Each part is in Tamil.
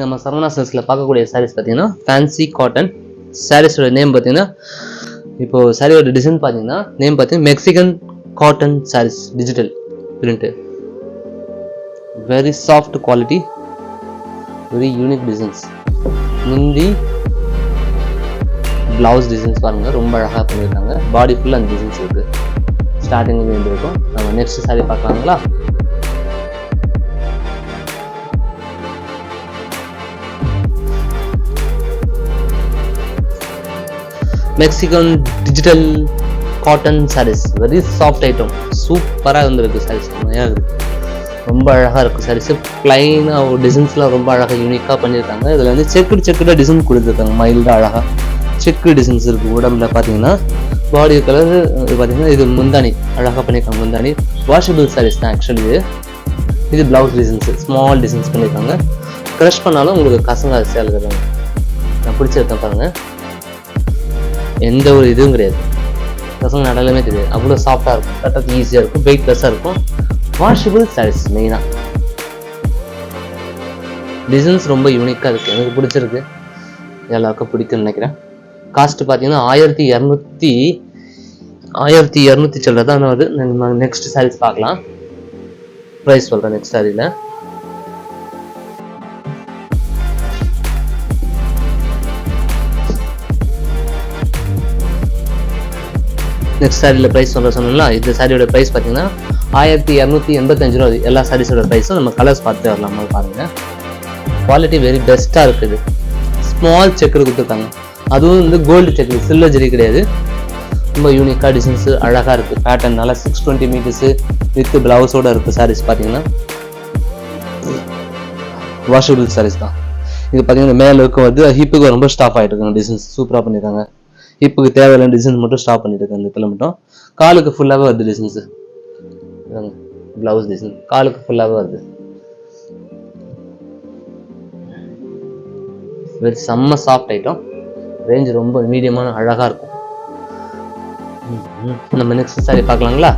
நம்ம சரவணா சில்க்ஸில் பார்க்கக்கூடிய சாரீஸ் பார்த்தீங்கன்னா ஃபேன்சி காட்டன் சாரீஸோட நேம் பார்த்தீங்கன்னா இப்போ சாரியோட டிசைன் பார்த்தீங்கன்னா நேம் பார்த்தீங்கன்னா Mexican cotton saris digital print very soft quality very unique designs. முந்தி பிளவுஸ் டிசைன்ஸ் பாருங்கள் ரொம்ப அழகாக பண்ணியிருக்காங்க. பாடி ஃபுல்லாக அந்த டிசைன்ஸ் இருக்குது. ஸ்டார்டிங்லேருந்து எப்படி இருக்கும். நம்ம நெக்ஸ்ட் சாரி பார்க்கலாங்களா? Mexican digital cotton saris very soft item. சூப்பராக இருந்திருக்கு சாரீஸ். செம்மையாக இருக்குது. ரொம்ப அழகாக இருக்குது சாரீஸ். பிளைனாக ஒரு டிசைன்ஸ்லாம் ரொம்ப அழகாக யூனிக்காக பண்ணியிருக்காங்க. இதில் வந்து செக்குடாக டிசைன் கொடுத்துருக்காங்க. மைல்டாக அழகாக செக்கு டிசைன்ஸ் இருக்குது. உடம்புல பார்த்தீங்கன்னா பாடி கலர் பார்த்தீங்கன்னா இது முந்தானி அழகாக பண்ணியிருக்காங்க. முந்தானி வாஷபிள் சாரீஸ் தான் ஆக்சுவலி. இது ப்ளவுஸ் டிசைன்ஸு ஸ்மால் டிசைன்ஸ் பண்ணியிருக்காங்க. க்ரஷ் பண்ணாலும் உங்களுக்கு கசங்க சேலுகிறாங்க. நான் பிடிச்சிருக்கேன் பாருங்கள். எந்த ஒரு இதுவும் கிடையாது. கசங்க நடலுமே தெரியாது. அவ்வளோ சாஃப்டாக இருக்கும். கட்டுறதுக்கு ஈஸியாக இருக்கும். வெயிட்லெஸ்ஸாக இருக்கும். வாஷபிள் சாரீஸ் மெயினாக. டிசைன்ஸ் ரொம்ப யூனிக்காக இருக்குது. எனக்கு பிடிச்சிருக்கு. எல்லாருக்கும் பிடிக்கும்னு நினைக்கிறேன். காஸ்ட் பார்த்தீங்கன்னா 1200 சொல்ல தான் வருது. நம்ம நெக்ஸ்ட் சாரீஸ் பார்க்கலாம். ப்ரைஸ் சொல்கிறேன் நெக்ஸ்ட் சாரியில். நெக்ஸ்ட் சாரியில் ப்ரைஸ் சொன்னீங்களா? இந்த சாரியோட ப்ரைஸ் பார்த்தீங்கன்னா 1285 ரூபா. எல்லா சாரீஸோட ப்ரைஸும் நம்ம கலர்ஸ் பார்த்து வரலாம். பாருங்கள், குவாலிட்டி வெரி பெஸ்ட்டாக இருக்குது. ஸ்மால் செக்கர் கொடுத்துருக்காங்க. அதுவும் வந்து கோல்டு செக்கர், சில்வர் ஜெரி கிடையாது. ரொம்ப யூனிக்காக டிசைன்ஸு அழகாக இருக்குது. பேட்டர்ன் நல்லா 620 மீட்டர்ஸு வித் ப்ளவுஸோடு இருக்குது. சாரீஸ் பார்த்தீங்கன்னா வாஷபிள் சாரீஸ் தான். இது பார்த்தீங்கன்னா மேலே இருக்க வந்து ஹிப்புக்கு ரொம்ப ஸ்டாப் ஆகிட்டு இருக்காங்க. டிசைன்ஸ் சூப்பராக பண்ணியிருக்காங்க. ஹிப்புக்கு தேவையான டிசைன்ஸ் மட்டும் ஸ்டாப் பண்ணியிருக்காங்க. இந்த இடத்துல மட்டும் காலுக்கு ஃபுல்லாகவே வருது டிசைன்ஸு. ப்ளவுஸ் டிசைன் காலுக்கு ஃபுல்லாகவே வருது. வெரி செம்ம சாஃப்ட் ஐட்டம். ரேஞ்ச் ரொம்ப மீடியமான அழகாக இருக்கும். நம்ம நெக்ஸ்ட் சாரி பார்க்கலாங்களா?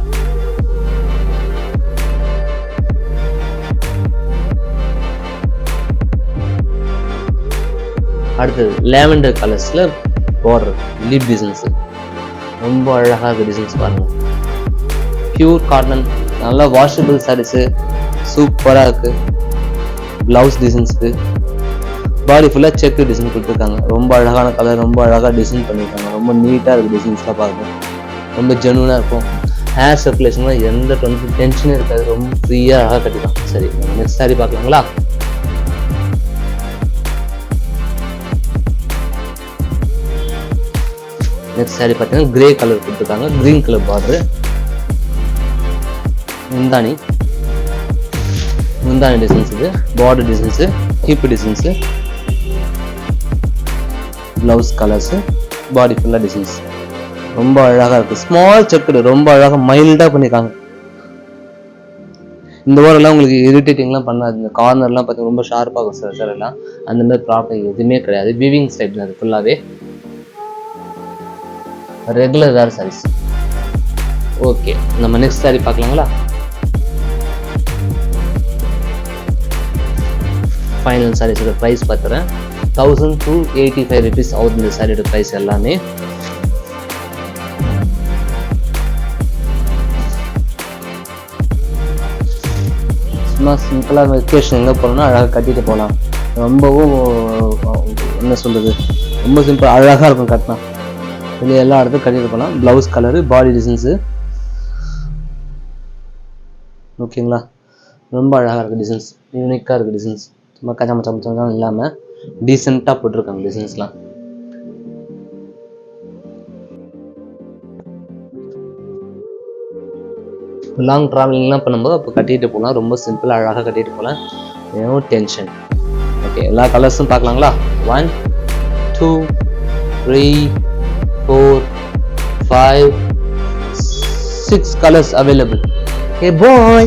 அடுத்தது லேவெண்டர் கலர்ஸில் பார்டர் லீப் டிசைன்ஸு ரொம்ப அழகாக இருக்குது. டிசைன்ஸ் பாருங்கள். பியூர் காட்டன் நல்லா வாஷபிள் சாரீஸு சூப்பராக இருக்குது. ப்ளவுஸ் டிசைன்ஸுக்கு பாடி ஃபுல்லாக செக்கு டிசைன் கொடுத்துருக்காங்க. ரொம்ப அழகான கலர், ரொம்ப அழகாக டிசைன் பண்ணியிருக்காங்க. ரொம்ப நீட்டாக இருக்குது. டிசைன்ஸ்லாம் பார்க்கணும் ரொம்ப ஜென்வனாக இருக்கும். ஹேர் சர்க்குலேஷன்லாம் எந்த டென்ஷனும் இருக்காது. ரொம்ப ஃப்ரீயாக அழகாக கட்டிக்கலாம். சரி, நெக்ஸ்ட் சாரி பார்க்கலாங்களா? நெக்ஸ்ட் சாரி பார்த்தீங்கன்னா கிரே கலர் கொடுத்துருக்காங்க. Green colour border. முந்தானி டிசைன்ஸ். இது border designs, hip designs, blouse colours, body ஃபுல்லாக டிசைன்ஸ் ரொம்ப அழகாக இருக்குது. ஸ்மால் செக்குடு ரொம்ப அழகாக மைல்டாக பண்ணியிருக்காங்க. இந்த ஓரெல்லாம் உங்களுக்கு இரிட்டேட்டிங்லாம் பண்ணாது. இந்த கார்னர்லாம் பார்த்தீங்கன்னா ரொம்ப ஷார்ப்பாகும் சார் எல்லாம். அந்த மாதிரி ப்ராப்ளம் எதுவுமே கிடையாது. வீவிங் சைடில் அது ஃபுல்லாகவே ரெகுலர் வேர் சாரீஸ். ஓகே, நம்ம நெக்ஸ்ட் சாரி பார்க்கலாங்களா? ஃபைனல் சாரீஸோட ப்ரைஸ் பார்த்துறேன். 1285 rupees ஆகுது இந்த சாரியோட ப்ரைஸ் எல்லாமே. சும்மா சிம்பிளாக வெக்கேஷன் எங்கே போகணும்னா அழகாக கட்டிட்டு போகலாம். ரொம்பவும் என்ன சொல்கிறது, ரொம்ப சிம்பிள் அழகாக இருக்கும் கட்டினா. வெளியே எல்லா இடத்துக்கும் கட்டிட்டு போகலாம். ப்ளவுஸ் கலரு, பாடி டிசைன்ஸு ஓகேங்களா. ரொம்ப அழகாக இருக்குது. டிசைன்ஸ் யூனிக்காக இருக்குது. டிசைன்ஸ் சும்மா கச்சமச்சம் இல்லாமல் டீசெண்டாக போட்டிருக்காங்க டிசைன்ஸ்லாம். லாங் ட்ராவலிங்லாம் பண்ணும்போது அப்போ கட்டிட்டு போகலாம். ரொம்ப சிம்பிளாக அழகாக கட்டிட்டு போகலாம். No tension. ஓகே, எல்லா கலர்ஸும் பார்க்கலாங்களா? 1 2 3 4 5 6 colors available. Hey boy.